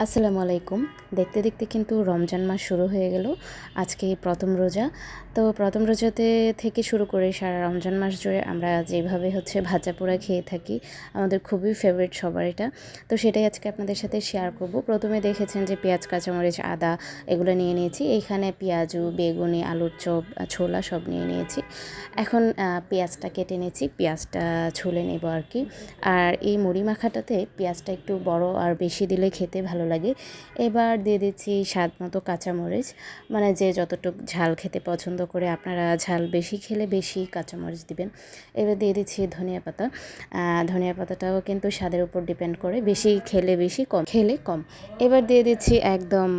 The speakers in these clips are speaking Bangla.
আসসালামু আলাইকুম। দেখতে দেখতে কিন্তু রমজান মাস শুরু হয়ে গেল। আজকে প্রথম রোজা। তো প্রথম রোজাতে থেকে শুরু করে সারা রমজান মাস জুড়ে আমরা যেভাবে ভাজা পোড়া খেয়ে থাকি, আমাদের খুবই ফেভারিট সবার এটা। তো সেটাই আজকে আপনাদের সাথে শেয়ার করব। প্রথমে দেখেছেন যে পেঁয়াজ, কাঁচামরিচ, আদা এগুলো নিয়ে নিয়েছি। এইখানে পেঁয়াজু, বেগুনি, আলুর চপ, ছোলা সব নিয়ে নিয়েছি। এখন পেঁয়াজটা কেটে নিয়েছি, পেঁয়াজটা ছুলে নেব আর কি। আর এই মুড়ি মাখাটাতে পেঁয়াজটা একটু বড় আর বেশি দিলে খেতে ভালো লাগে। এবার দিয়ে দিচ্ছি স্বাদ মতো কাঁচামরিচ, মানে যে যতটুকু ঝাল খেতে পছন্দ করে, আপনারা ঝাল বেশি খেলে বেশি কাঁচামরিচ দিবেন। এবার দিয়ে দিচ্ছি ধনিয়া পাতা। ধনিয়া পাতাটাও কিন্তু স্বাদের উপর ডিপেন্ড করে, বেশি খেলে বেশি, কম খেলে কম। এবার দিয়ে দিচ্ছি একদম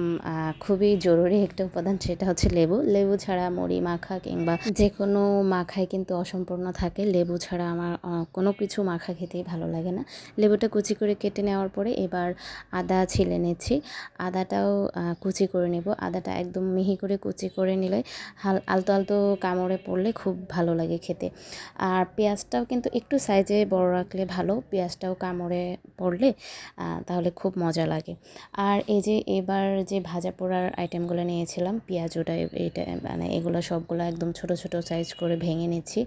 খুবই জরুরি একটা উপাদান, সেটা হচ্ছে লেবু। লেবু ছাড়া মুড়ি মাখা কিংবা যে কোনো মাখাই কিন্তু অসম্পূর্ণ থাকে। লেবু ছাড়া আমার কোনো কিছু মাখা খেতেই ভালো লাগে না। লেবুটা কুচি করে কেটে নেওয়ার পরে এবার আদা ছিলে নিচ্ছি। আদাটাও কুচি করে নেব। আদাটা একদম মিহি করে কুচি করে নিলে আলতো আলতো কামড়ে পড়লে খুব ভালো লাগে খেতে। আর পেঁয়াজটাও কিন্তু একটু সাইজে বড় রাখলে ভালো, পেঁয়াজটাও কামড়ে পড়লে তাহলে খুব মজা লাগে। আর এই যে এবার যে ভাজা পোড়ার আইটেমগুলো নিয়েছিলাম, পেঁয়াজ ওটা এটা মানে এগুলো সবগুলো একদম ছোট ছোট সাইজ করে ভেঙে নিচ্ছি।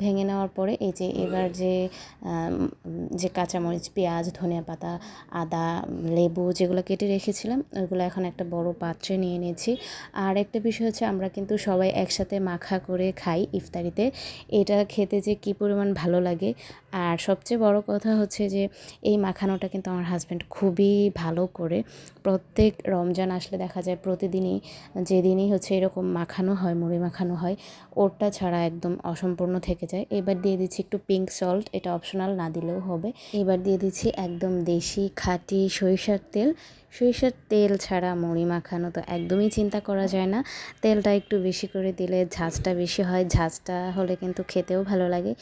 ভেঙে নেওয়ার পরে এই যে এবার যে কাঁচামরিচ, পেঁয়াজ, ধনিয়া পাতা, আদা, লেবু যেগুলো কেটে রেখেছিলাম ওইগুলো এখন একটা বড় পাত্রে নিয়ে নিয়েছি। আর একটা বিষয় হচ্ছে, আমরা কিন্তু সবাই একসাথে মাখা করে খাই ইফতারিতে। এটা খেতে যে কী পরিমাণ ভালো লাগে। আর সবচেয়ে বড় কথা হচ্ছে যে এই মাখানোটা কিন্তু আমার হাজব্যান্ড খুবই ভালো করে। প্রত্যেক রমজান আসলে দেখা যায় প্রতিদিনই, যেদিনই এরকম মাখানো হয়, মুড়ি মাখানো হয়, ওরটা ছাড়া একদম অসম্পূর্ণ থেকে যায়। এবার দিয়ে দিচ্ছি একটু পিঙ্ক সল্ট, এটা অপশনাল, না দিলেও হবে। এবার দিয়ে দিচ্ছি একদম দেশি খাঁটি সরিষার তেল। সরিষার তেল ছাড়া মুড়ি মাখানো তো একদমই চিন্তা করা যায় না। তেলটা একটু বেশি করে দিলে ঝাঁজটা বেশি হয়, ঝাঁজটা হলে কিন্তু খেতেও ভালো লাগে।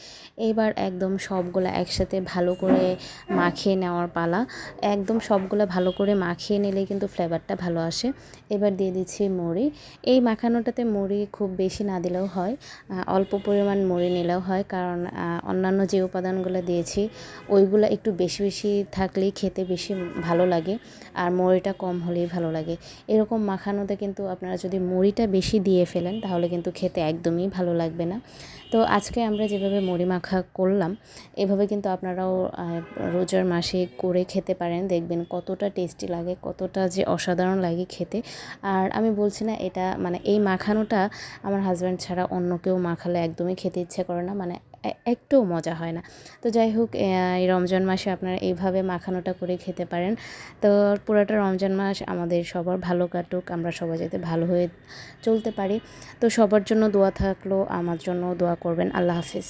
এবার একদম সবগুলা একসাথে ভালো করে মাখিয়ে নেওয়ার পালা। একদম সবগুলা ভালো করে মাখিয়ে নিলে কিন্তু ফ্লেভারটা ভালো আসে। এবার দিয়ে দিচ্ছি মুড়ি। এই মাখানোটাতে মুড়ি খুব বেশি না দিলেও হয়, অল্প পরিমাণ মুড়ি নিলেও হয়, কারণ অন্যান্য যে উপাদানগুলো দিয়েছি ওইগুলো একটু বেশি বেশি থাকলেই খেতে বেশি ভালো লাগে, আর মুড়িটা কম হলেই ভালো লাগে। এরকম মাখানোতে কিন্তু আপনারা যদি মুড়িটা বেশি দিয়ে ফেলেন তাহলে কিন্তু খেতে একদমই ভালো লাগবে না। তো আজকে আমরা যেভাবে মুড়ি মাখা করলাম, এভাবে কিন্তু আপনারাও রোজার মাসে করে খেতে পারেন। দেখবেন কতটা টেস্টি লাগে, কতটা যে অসাধারণ লাগে খেতে। আর আমি বলছি না এটা মানে এই মাখানোটা আমার হাজব্যান্ড ছাড়া অন্য কেউ মাখালে একদমই খেতে ইচ্ছে করে না, মানে একটুও মজা হয় না। তো যাই হোক, এই রমজান মাসে আপনারা এইভাবে মাখানোটা করে খেতে পারেন। তো পুরোটা রমজান মাস আমাদের সবার ভালো কাটুক, আমরা সবাই যাতে ভালো হয়ে চলতে পারি। তো সবার জন্য দোয়া থাকলো, আমার জন্য দোয়া করবেন। আল্লাহ হাফিজ।